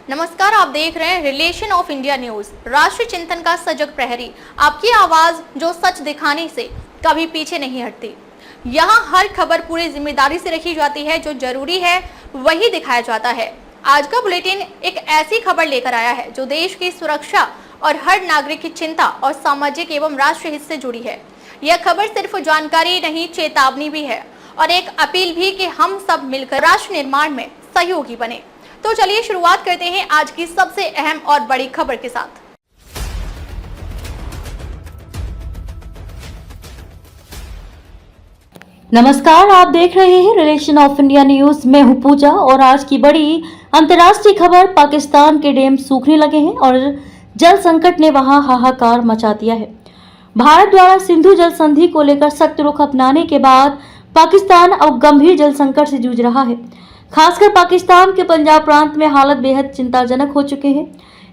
नमस्कार, आप देख रहे हैं रिलेशन ऑफ इंडिया न्यूज, राष्ट्रीय चिंतन का सजग प्रहरी। आपकी आवाज जो सच दिखाने से कभी पीछे नहीं हटती। यहाँ हर खबर पूरी जिम्मेदारी से रखी जाती है, जो जरूरी है वही दिखाया जाता है। आज का बुलेटिन एक ऐसी खबर लेकर आया है जो देश की सुरक्षा और हर नागरिक की चिंता और सामाजिक एवं राष्ट्रीय हित से जुड़ी है। यह खबर सिर्फ जानकारी नहीं, चेतावनी भी है और एक अपील भी कि हम सब मिलकर राष्ट्र निर्माण में सहयोगी बने। तो चलिए शुरुआत करते हैं आज की सबसे अहम और बड़ी खबर के साथ। नमस्कार, आप देख रहे हैं रिलेशन ऑफ इंडिया न्यूज। मैं हूं पूजा और आज की बड़ी अंतर्राष्ट्रीय खबर, पाकिस्तान के डैम सूखने लगे हैं और जल संकट ने वहां हाहाकार मचा दिया है। भारत द्वारा सिंधु जल संधि को लेकर सख्त रुख अपनाने के बाद पाकिस्तान अब गंभीर जल संकट से जूझ रहा है। खासकर पाकिस्तान के पंजाब प्रांत में हालत बेहद चिंताजनक हो चुके हैं।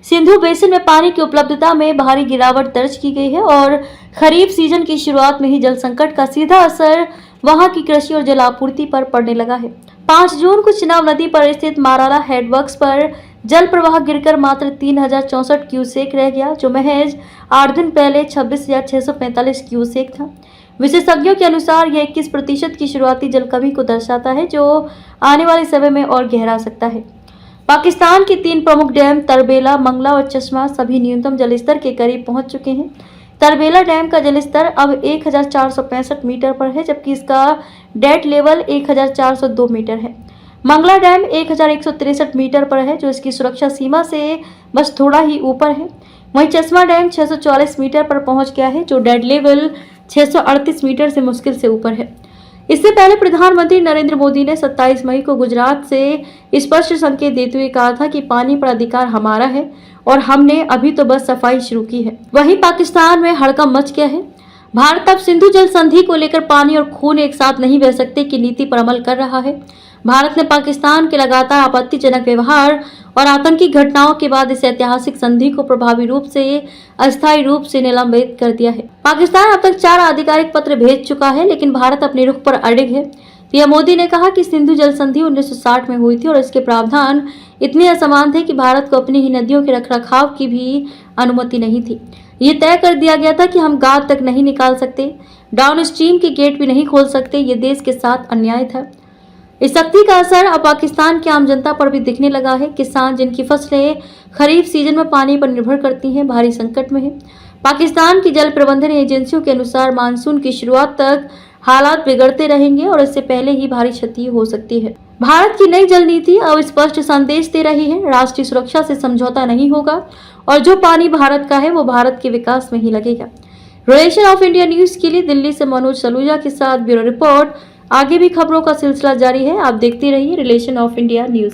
सिंधु बेसिन में पानी की उपलब्धता में भारी गिरावट दर्ज की गई है और खरीफ सीजन की शुरुआत में ही जल संकट का सीधा असर वहां की कृषि और जल आपूर्ति पर पड़ने लगा है। 5 जून को चिनाब नदी पर स्थित माराला हेडवर्क्स पर जल प्रवाह गिरकर मात्र 3064 क्यूसेक रह गया, जो महज 8 दिन पहले 26,645 क्यूसेक था। विशेषज्ञों के अनुसार यह 21% की शुरुआती जल कमी को दर्शाता है, जो आने वाले समय में और गहरा सकता है। पाकिस्तान के 3 प्रमुख डैम तरबेला, मंगला और चश्मा सभी न्यूनतम जलस्तर के करीब पहुंच चुके हैं। तरबेला डैम का जलस्तर अब 1465 मीटर पर है, जबकि इसका डेड लेवल 1402 मीटर है। मंगला डैम 1163 मीटर पर है, जो इसकी सुरक्षा सीमा से बस थोड़ा ही ऊपर है। वहीं चश्मा डैम 644 मीटर पर पहुंच गया है, जो डेड लेवल 638 मीटर से मुश्किल से ऊपर है। इससे पहले प्रधानमंत्री नरेंद्र मोदी ने 27 मई को गुजरात से स्पष्ट संकेत देते हुए कहा था कि पानी पर अधिकार हमारा है और हमने अभी तो बस सफाई शुरू की है। वहीं पाकिस्तान में हड़कंप मच गया है। भारत अब सिंधु जल संधि को लेकर पानी और खून एक साथ नहीं बह सकते की नीति पर अमल कर रहा है। भारत ने पाकिस्तान के लगातार आपत्तिजनक व्यवहार और आतंकी घटनाओं के बाद इस ऐतिहासिक संधि को प्रभावी रूप से अस्थायी रूप से निलंबित कर दिया है। पाकिस्तान अब तक 4 आधिकारिक पत्र भेज चुका है, लेकिन भारत अपने रुख पर अड़िग है। पीएम मोदी ने कहा कि सिंधु जल संधि 1960 में हुई थी और इसके प्रावधान इतने असमान थे कि भारत को अपनी ही नदियों के रखरखाव की भी अनुमति नहीं थी। ये तय कर दिया गया था कि हम गाद तक नहीं निकाल सकते, डाउन स्ट्रीम के गेट भी नहीं खोल सकते। ये देश के साथ अन्याय था। इस सख्ती का असर अब पाकिस्तान की आम जनता पर भी दिखने लगा है। किसान जिनकी फसलें खरीफ सीजन में पानी पर निर्भर करती हैं, भारी संकट में है। पाकिस्तान की जल प्रबंधन एजेंसियों के अनुसार मानसून की शुरुआत तक हालात बिगड़ते रहेंगे और इससे पहले ही भारी क्षति हो सकती है। भारत की नई जल नीति अब स्पष्ट संदेश दे रही है, राष्ट्रीय सुरक्षा से समझौता नहीं होगा और जो पानी भारत का है वो भारत के विकास में ही लगेगा। रिलेशन ऑफ इंडिया न्यूज के लिए दिल्ली से मनोज सलूजा के साथ ब्यूरो रिपोर्ट। आगे भी खबरों का सिलसिला जारी है, आप देखते रहिए रिलेशन ऑफ इंडिया न्यूज।